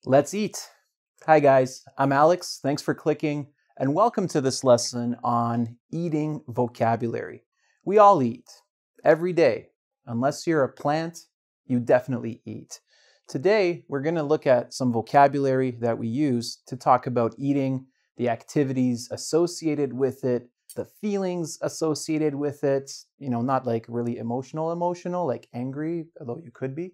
Let's eat. Hi guys, I'm Alex. Thanks for clicking and welcome to this lesson on eating vocabulary. We all eat every day. Unless you're a plant, you definitely eat. Today, we're going to look at some vocabulary that we use to talk about eating, the activities associated with it, the feelings associated with it, not like really emotional, like angry, although you could be,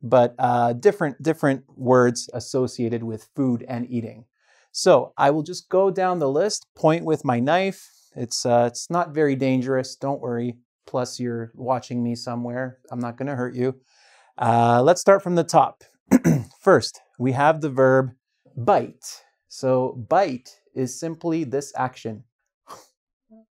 but different words associated with food and eating. So I will just go down the list, point with my knife. It's not very dangerous, don't worry. Plus you're watching me somewhere. I'm not gonna hurt you. Let's start from the top. First, we have the verb bite. So bite is simply this action.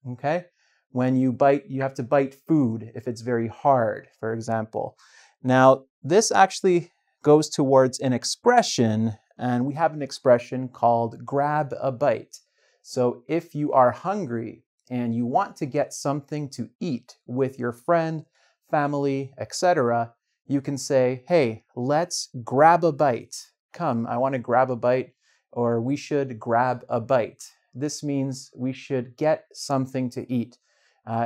Okay? When you bite, you have to bite food if it's very hard, for example. Now, this actually goes towards an expression, and we have an expression called grab a bite. So if you are hungry and you want to get something to eat with your friend, family, etc., you can say, hey, let's grab a bite. Come, I want to grab a bite, or we should grab a bite. This means we should get something to eat.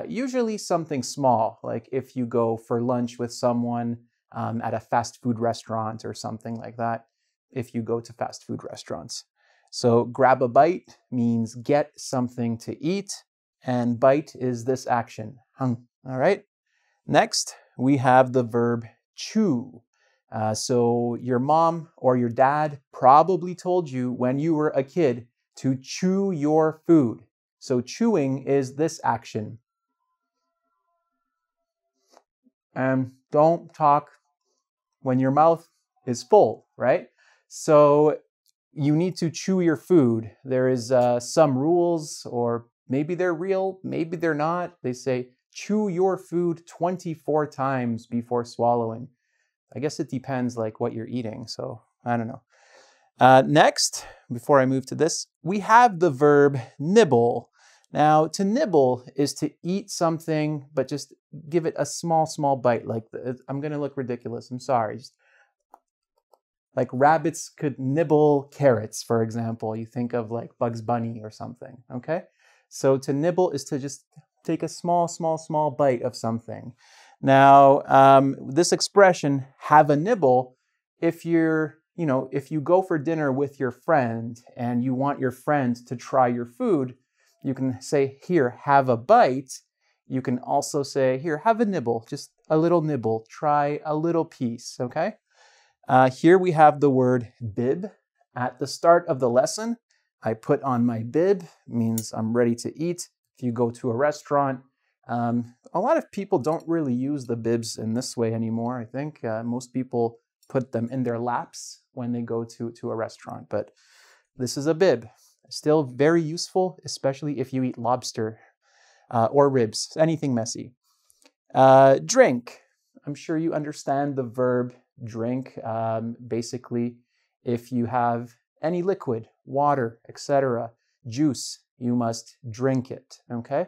Usually something small, like if you go for lunch with someone at a fast food restaurant or something like that, if you go to fast food restaurants. So grab a bite means get something to eat, and bite is this action. All right. Next, we have the verb chew. So your mom or your dad probably told you when you were a kid to chew your food. So chewing is this action. And don't talk when your mouth is full, right? So you need to chew your food. There is some rules, or maybe they're real, maybe they're not. They say chew your food 24 times before swallowing. I guess it depends like what you're eating, so I don't know. Next, before I move to this, we have the verb nibble. Now, to nibble is to eat something, but just give it a small bite. Like, I'm going to look ridiculous. I'm sorry. Just, like rabbits could nibble carrots, for example. You think of like Bugs Bunny or something, okay? So to nibble is to just take a small bite of something. Now, this expression, have a nibble, if you go for dinner with your friend and you want your friend to try your food, you can say, here, have a bite. You can also say, here, have a nibble, just a little nibble, try a little piece, okay? Here we have the word bib. At the start of the lesson, I put on my bib, means I'm ready to eat. If you go to a restaurant, a lot of people don't really use the bibs in this way anymore, I think. Most people put them in their laps when they go to a restaurant, but this is a bib. Still very useful, especially if you eat lobster or ribs, anything messy. Drink. I'm sure you understand the verb drink. Basically, if you have any liquid, water, etc., juice, you must drink it, okay?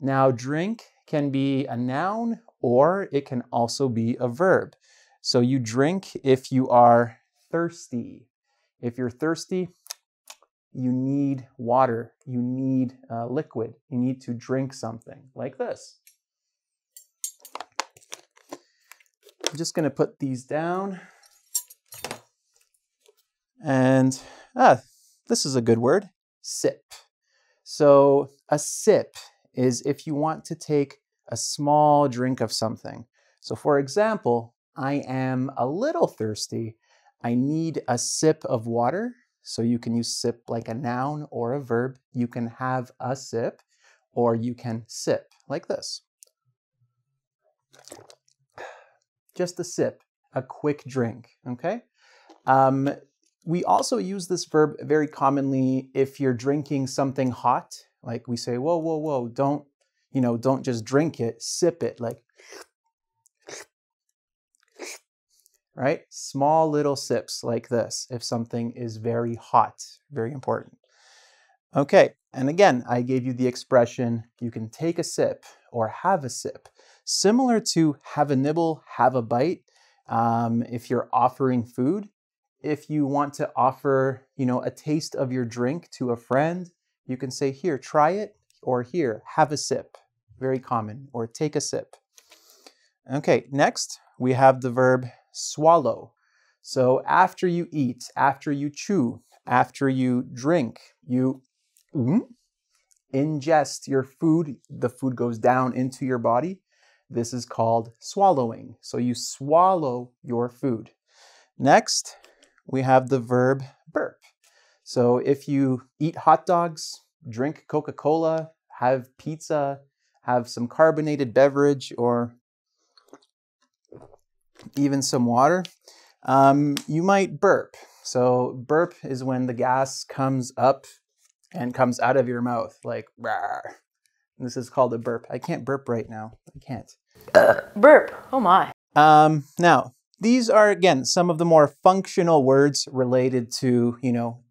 Now, drink can be a noun or it can also be a verb. So you drink if you are thirsty. If you're thirsty, you need water, you need liquid, you need to drink something like this. I'm just going to put these down. And this is a good word, sip. So a sip is if you want to take a small drink of something. So for example, I am a little thirsty. I need a sip of water. So you can use sip like a noun or a verb. You can have a sip, or you can sip like this. Just a sip, a quick drink, okay? We also use this verb very commonly if you're drinking something hot. Like we say, whoa, don't just drink it, sip it, like, right? Small little sips like this if something is very hot, very important. Okay, and again, I gave you the expression, you can take a sip or have a sip. Similar to have a nibble, have a bite. If you're offering food, if you want to offer, a taste of your drink to a friend, you can say, here, try it, or here, have a sip. Very common, or take a sip. Okay, next we have the verb swallow. So after you eat, after you chew, after you drink, you ingest your food, the food goes down into your body. This is called swallowing. So you swallow your food. Next, we have the verb burp. So if you eat hot dogs, drink Coca-Cola, have pizza, have some carbonated beverage, or even some water, you might burp. So burp is when the gas comes up and comes out of your mouth, like rawr. This is called a burp. I can't burp right now. I can't. Burp. Oh my. Now, these are, again, some of the more functional words related to,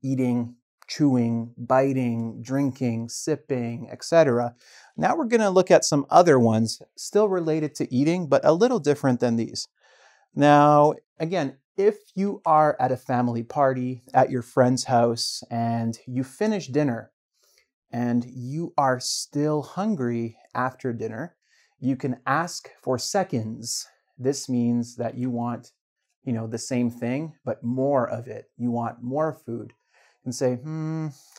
eating, chewing, biting, drinking, sipping, etc. Now we're going to look at some other ones still related to eating, but a little different than these. Now, again, if you are at a family party at your friend's house and you finish dinner and you are still hungry after dinner, you can ask for seconds. This means that you want, the same thing, but more of it. You want more food. And say,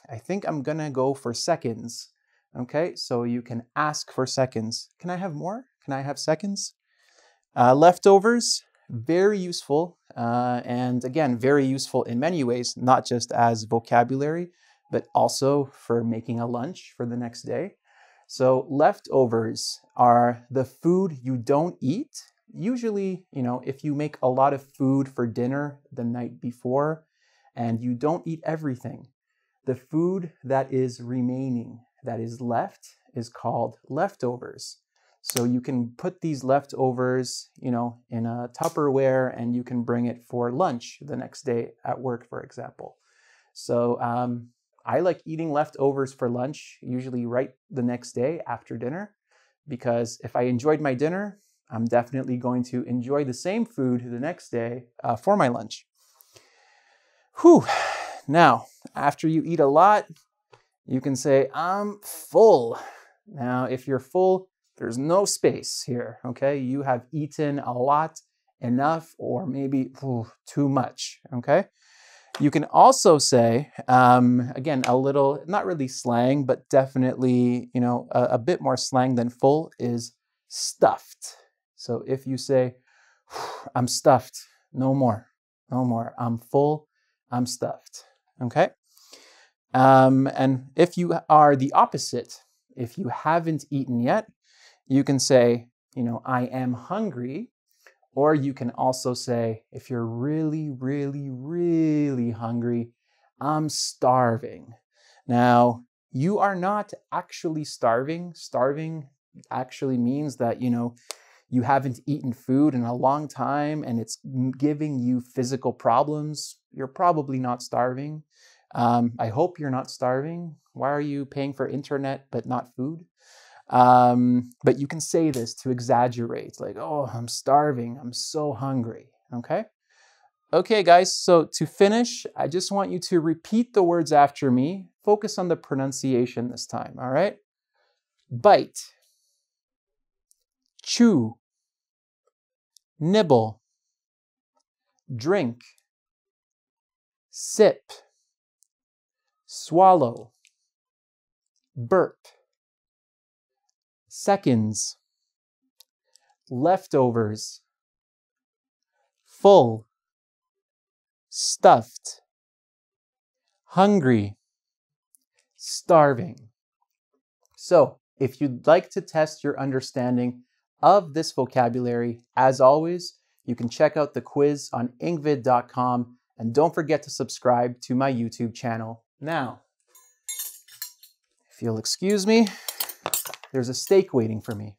I think I'm gonna go for seconds. Okay, so you can ask for seconds. Can I have more? Can I have seconds? Leftovers, very useful. And again, very useful in many ways, not just as vocabulary, but also for making a lunch for the next day. So leftovers are the food you don't eat. Usually, if you make a lot of food for dinner the night before and you don't eat everything, the food that is remaining, that is left, is called leftovers. So you can put these leftovers, in a Tupperware and you can bring it for lunch the next day at work, for example. So I like eating leftovers for lunch, usually right the next day after dinner, because if I enjoyed my dinner, I'm definitely going to enjoy the same food the next day for my lunch. Whew. Now, after you eat a lot, you can say, I'm full. Now, if you're full, there's no space here, okay? You have eaten a lot, enough, or maybe too much, okay? You can also say, again, a little, not really slang, but definitely, a bit more slang than full is stuffed. So if you say, I'm stuffed, no more, no more. I'm full, I'm stuffed, okay? And if you are the opposite, if you haven't eaten yet, you can say, I am hungry. Or you can also say, if you're really, really, really hungry, I'm starving. Now, you are not actually starving. Starving actually means that, you haven't eaten food in a long time and it's giving you physical problems. You're probably not starving. I hope you're not starving. Why are you paying for internet but not food? But you can say this to exaggerate, like, oh, I'm starving, I'm so hungry, okay? Okay, guys, so to finish, I just want you to repeat the words after me. Focus on the pronunciation this time, all right? Bite, chew, nibble, drink, sip, swallow, burp, seconds, leftovers, full, stuffed, hungry, starving. So, if you'd like to test your understanding of this vocabulary, as always, you can check out the quiz on engvid.com, and don't forget to subscribe to my YouTube channel now. If you'll excuse me, there's a steak waiting for me.